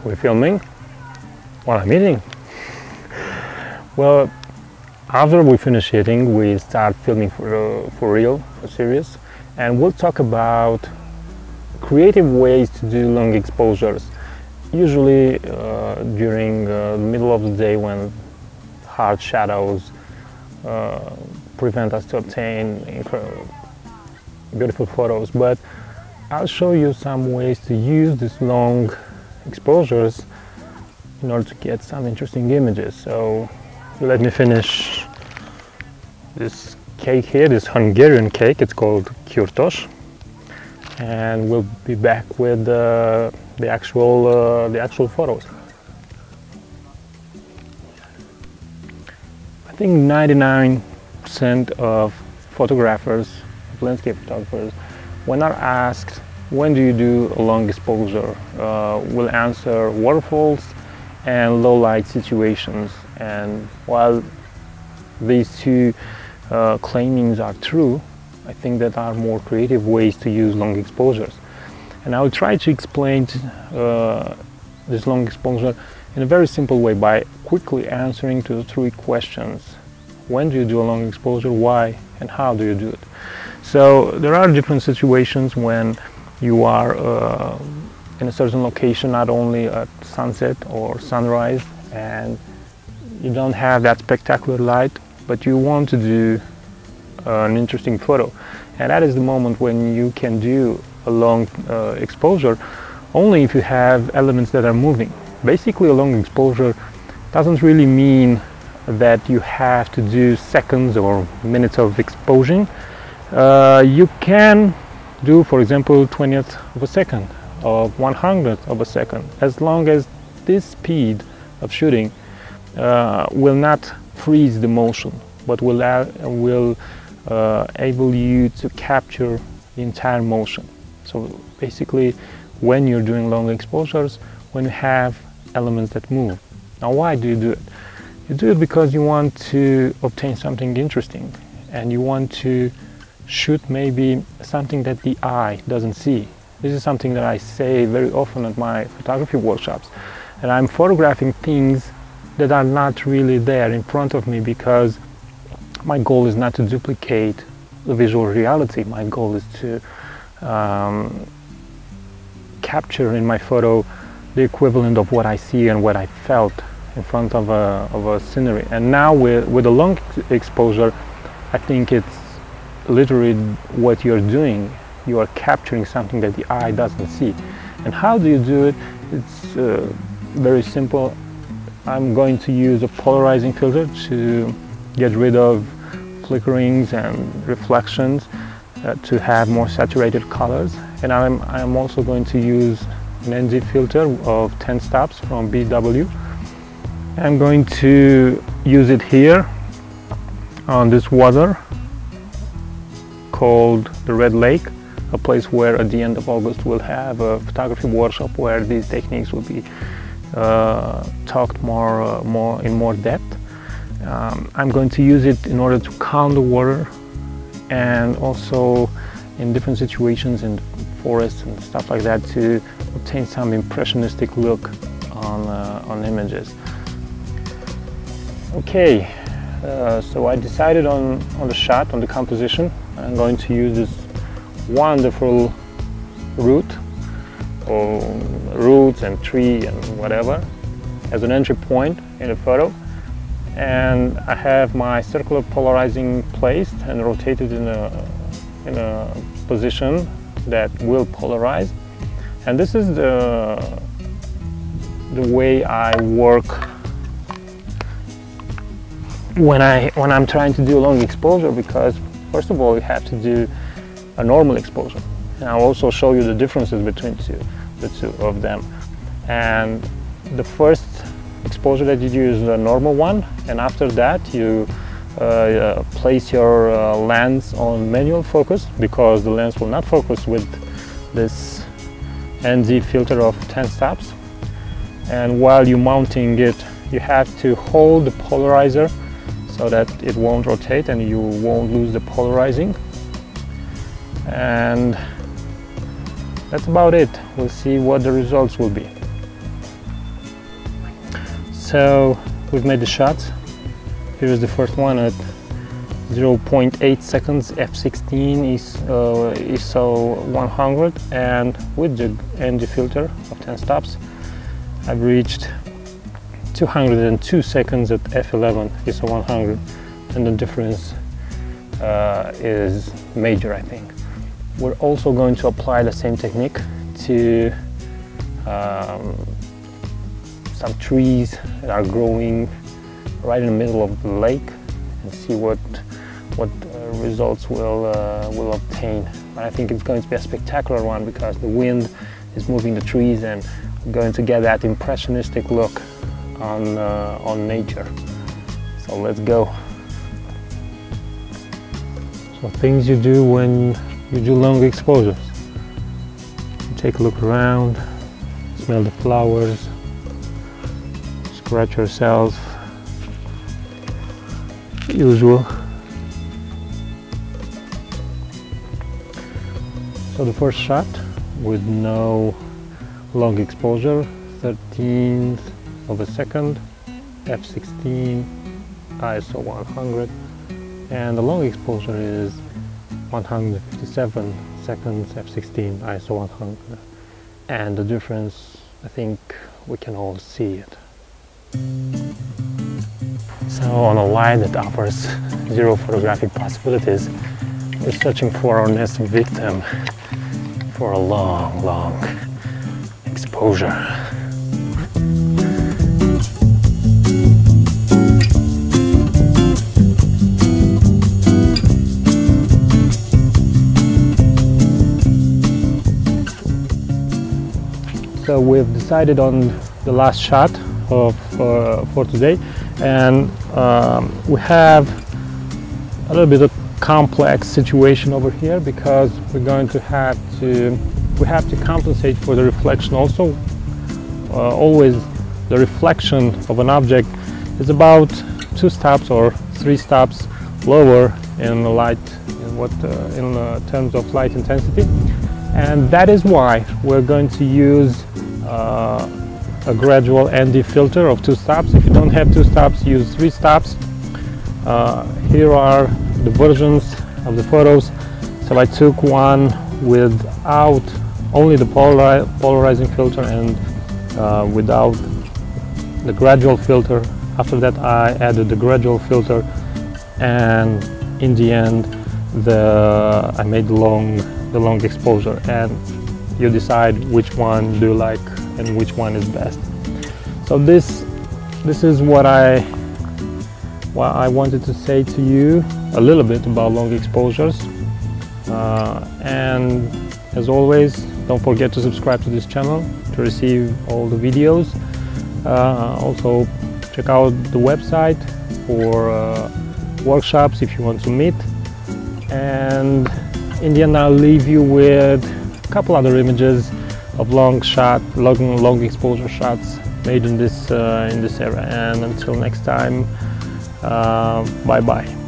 We're filming while I'm eating. Well, after we finish eating, we start filming for real, for serious, and we'll talk about creative ways to do long exposures. Usually during the middle of the day when hard shadows prevent us to obtain beautiful photos, but I'll show you some ways to use these long exposures in order to get some interesting images. So let me finish this cake here, this Hungarian cake. It's called kurtos, and we'll be back with the actual photos. I think 99% of photographers, landscape photographers, when are asked when do you do a long exposure, will answer waterfalls and low light situations. And while these two claimings are true, I think that there are more creative ways to use long exposures. And I will try to explain this long exposure in a very simple way by quickly answering to the three questions. When do you do a long exposure, why, and how do you do it? So there are different situations when you are in a certain location, not only at sunset or sunrise, and you don't have that spectacular light, but you want to do an interesting photo. And that is the moment when you can do a long exposure only if you have elements that are moving. Basically, a long exposure doesn't really mean that you have to do seconds or minutes of exposing. You can do, for example, 20th of a second or 100th of a second, as long as this speed of shooting will not freeze the motion, but will able you to capture the entire motion. So basically, when you're doing long exposures, when you have elements that move. Now, why do you do it? You do it because you want to obtain something interesting, and you want to shoot maybe something that the eye doesn't see. This is something that I say very often at my photography workshops, and I'm photographing things that are not really there in front of me, because my goal is not to duplicate the visual reality. My goal is to capture in my photo the equivalent of what I see and what I felt in front of a scenery. And now with a long exposure, I think it's literally what you're doing. You are capturing something that the eye doesn't see. And how do you do it? It's very simple. I'm going to use a polarizing filter to get rid of flickerings and reflections to have more saturated colors. And I'm also going to use an ND filter of 10 stops from BW. I'm going to use it here on this water called the Red Lake, a place where at the end of August we'll have a photography workshop where these techniques will be talked in more depth. I'm going to use it in order to calm the water, and also in different situations in forests and stuff like that, to obtain some impressionistic look on images. Okay, so I decided on the shot, on the composition. I'm going to use this wonderful root, or roots and tree and whatever, as an entry point in the photo. And I have my circular polarizing placed and rotated in a position that will polarize. And this is the way I work when I'm trying to do a long exposure, because first of all you have to do a normal exposure, and I'll also show you the differences between the two of them. And the first exposure that you do is a normal one, and after that you place your lens on manual focus, because the lens will not focus with this ND filter of 10 stops. And while you're mounting it, you have to hold the polarizer so that it won't rotate and you won't lose the polarizing. And that's about it. We'll see what the results will be. So we've made the shots. Here is the first one at 0.8 seconds, f16 is ISO 100, and with the ND filter of 10 stops I've reached 202 seconds at f11 ISO 100, and the difference is major, I think. We're also going to apply the same technique to some trees that are growing right in the middle of the lake, and see what results will obtain. But I think it's going to be a spectacular one because the wind is moving the trees, and we're going to get that impressionistic look on nature. So let's go. So things you do when you do long exposures: you take a look around, smell the flowers, scratch yourself, usual. So the first shot with no long exposure, 13th of a second, f16, ISO 100, and the long exposure is 157 seconds, f16, ISO 100, and the difference, I think we can all see it. So on a light that offers zero photographic possibilities, we're searching for our next victim for a long exposure. So we've decided on the last shot for today, and we have a little bit of complex situation over here because we're going to have to compensate for the reflection also. Always the reflection of an object is about 2 stops or 3 stops lower in the light, in terms of light intensity, and that is why we're going to use a gradual ND filter of 2 stops. If you don't have 2 stops, use 3 stops. Here are the versions of the photos. So I took one without only the polarizing filter and without the gradual filter. After that I added the gradual filter, and in the end I made the long exposure, and you decide which one do you like and which one is best. So this is what I wanted to say to you a little bit about long exposures, and as always, don't forget to subscribe to this channel to receive all the videos. Also check out the website for workshops if you want to meet, and in the end I'll leave you with a couple other images of long exposure shots made in this area. And until next time, bye bye.